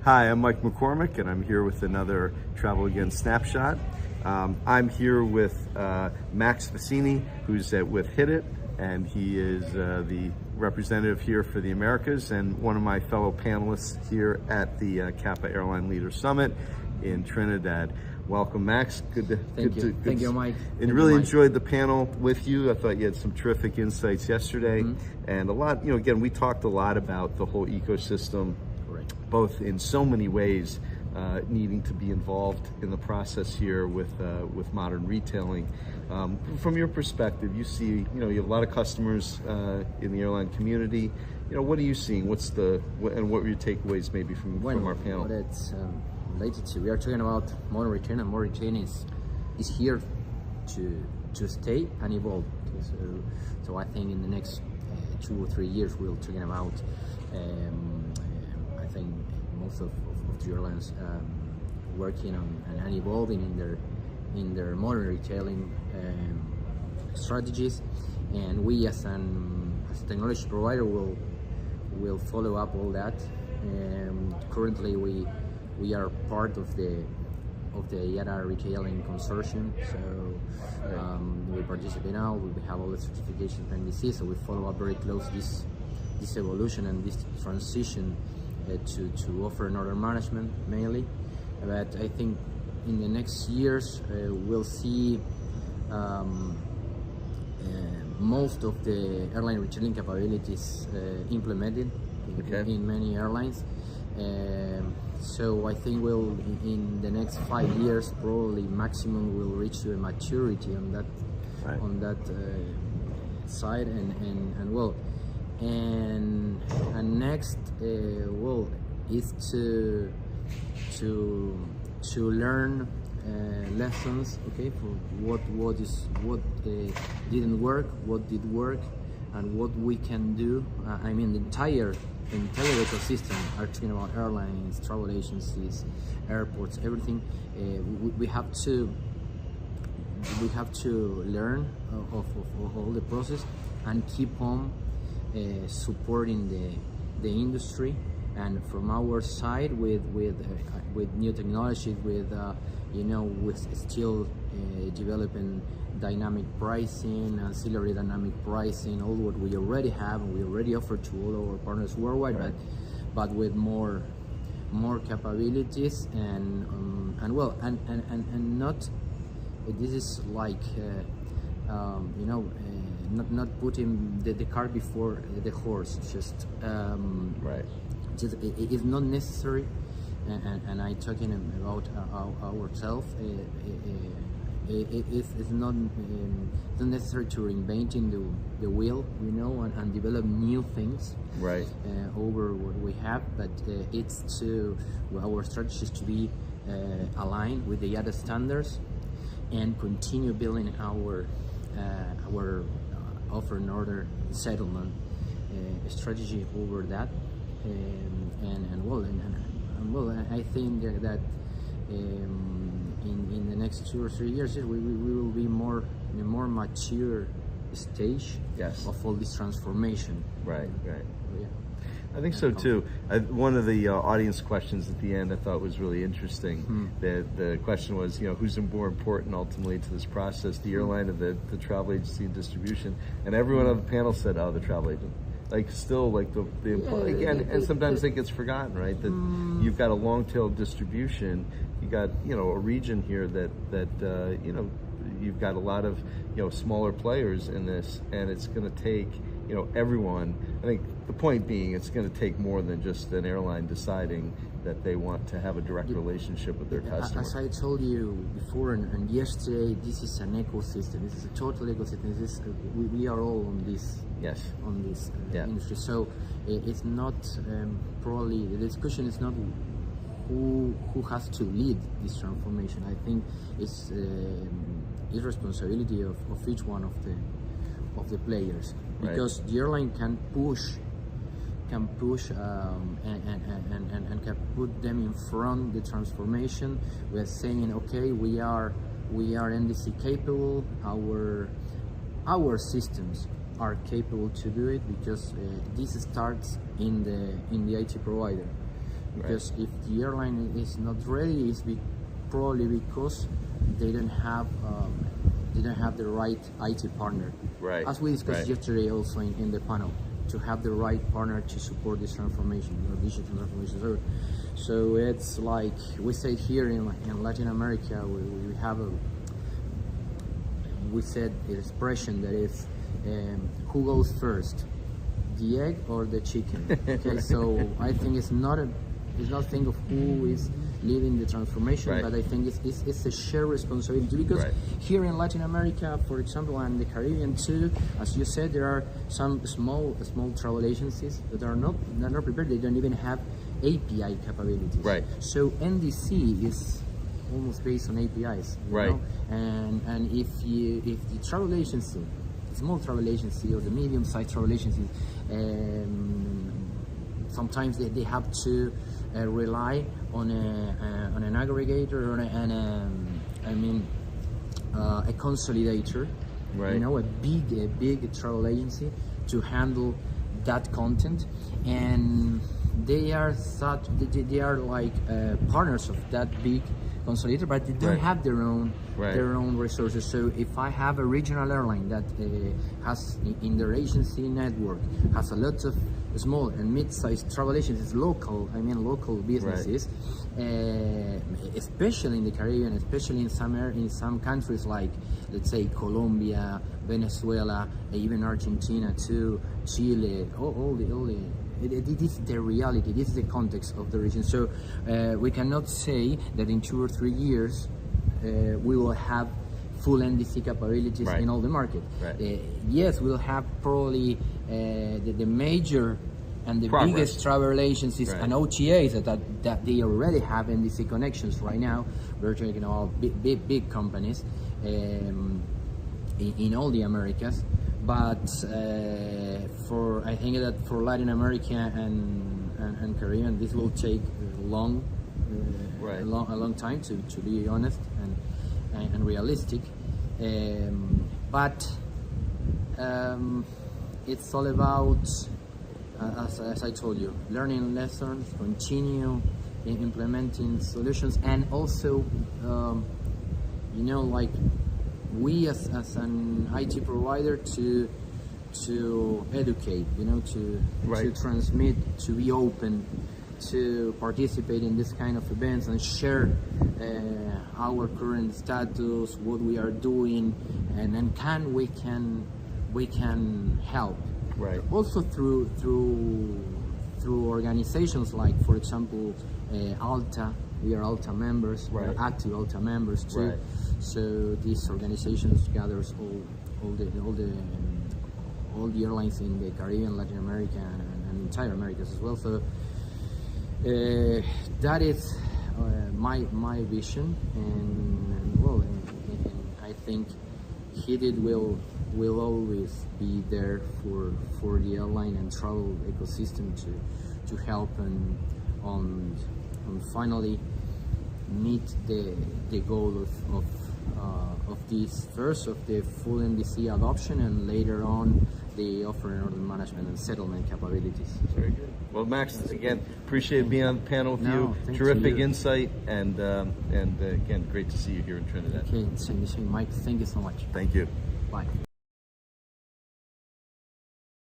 Hi, I'm Mike McCormick, and I'm here with another Travel Again Snapshot. I'm here with Max Vicini, who's with Hitit, and he is the representative here for the Americas and one of my fellow panelists here at the CAPA Airline Leader Summit in Trinidad. Welcome, Max. Thank you, Mike. And really enjoyed the panel with you. I thought you had some terrific insights yesterday, and a lot. Again, we talked a lot about the whole ecosystem, both in so many ways, needing to be involved in the process here with modern retailing. From your perspective, you see, you have a lot of customers in the airline community. What are you seeing? And what were your takeaways maybe from our panel? What it's related to, we are talking about modern retailing, and modern retailing is here to stay and evolve. So I think in the next 2 or 3 years we'll talking about. I think most of the airlines working on and evolving in their modern retailing strategies, and we as a technology provider will follow up all that. Currently we are part of the IATA retailing consortium, so we participate now. We have all the certification from NDC, so we follow up very close this evolution and this transition to offer an order management mainly. But I think in the next years we'll see most of the airline retailing capabilities implemented in many airlines. So I think we'll, in the next 5 years, probably maximum will reach to a maturity on that side, and next is to learn lessons, for what didn't work, what did work, and what we can do. I mean, the entire ecosystem, are talking about airlines, travel agencies, airports, everything. We have to learn of all the process and keep on supporting the industry. And from our side, with new technology, with still developing dynamic pricing, ancillary dynamic pricing, all what we already have and we already offer to all our partners worldwide, but with more capabilities and not. This is like not putting the cart before the horse. Just it is not necessary, and I talking about ourselves. It's not necessary to reinventing the wheel, and develop new things over what we have. But our strategy is to be aligned with the IATA standards and continue building our offer and order settlement strategy over that. I think that in the next 2 or 3 years we will be in a more mature stage of all this transformation. I think so too. One of the audience questions at the end I thought was really interesting. The question was, who's more important ultimately to this process, the airline or the travel agency and distribution? And everyone on the panel said, the travel agent. The employee again, and sometimes it gets forgotten, right? That you've got a long tail distribution, you got a region here that you've got a lot of smaller players in this, and it's going to take everyone. I think the point being, it's going to take more than just an airline deciding that they want to have a direct relationship with their customer. As I told you before and yesterday, this is an ecosystem. This is a total ecosystem. We are all on this. On this industry. So it's not probably the discussion is not who has to lead this transformation. I think it's responsibility of each one of the players, because the airline can push and can put them in front the transformation. We are saying, okay, we are NDC capable. Our systems are capable to do it, because this starts in the IT provider. because if the airline is not ready, it's probably because they don't have the right IT partner. Right. As we discussed yesterday also in the panel, to have the right partner to support this transformation or digital transformation. So it's like we say here in Latin America, we have we said the expression that is who goes first, the egg or the chicken? Okay, so I think it's not a thing of who is leading the transformation, but I think it's a shared responsibility, because here in Latin America, for example, and the Caribbean too, as you said, there are some small travel agencies that are not prepared. They don't even have API capabilities. Right. So NDC is almost based on APIs. You know? And if the travel agency, the small travel agency or the medium-sized travel agency, sometimes they have to rely on an aggregator or a consolidator, you know, a big travel agency to handle that content, and they are like partners of that big consolidator, but they don't have their own resources. So if I have a regional airline that has in their agency network has a lot of small and mid-sized travel agencies, local businesses, especially in the Caribbean, especially in some countries like, let's say, Colombia, Venezuela, even Argentina too, Chile, it is the reality, this is the context of the region. So we cannot say that in 2 or 3 years we will have full NDC capabilities in all the market. Yes, we'll have probably the major and the biggest travel agencies and OTAs that they already have NDC connections right now. We're talking about big companies in all the Americas. But I think that for Latin America and Caribbean, this will take a long time, to be honest and realistic. But it's all about, as I told you, learning lessons, continue implementing solutions, and also, you know, like we as an IT provider to educate, you know, to transmit, to be open, to participate in this kind of events and share our current status, what we are doing, and then we can help. Also through organizations like, for example, Alta. We are Alta members, we are active Alta members too. So these organizations gathers all the airlines in the Caribbean, Latin America, and entire Americas as well. So that is my vision, and I think Hitit will always be there for the airline and travel ecosystem to help and finally meet the goal of this first, of the full NDC adoption, and later on the offering order management and settlement capabilities. Very good. Well, Max, again, appreciate being on the panel with you. Terrific insight, and again, great to see you here in Trinidad. Okay, same, Mike. Thank you so much. Thank you. Bye.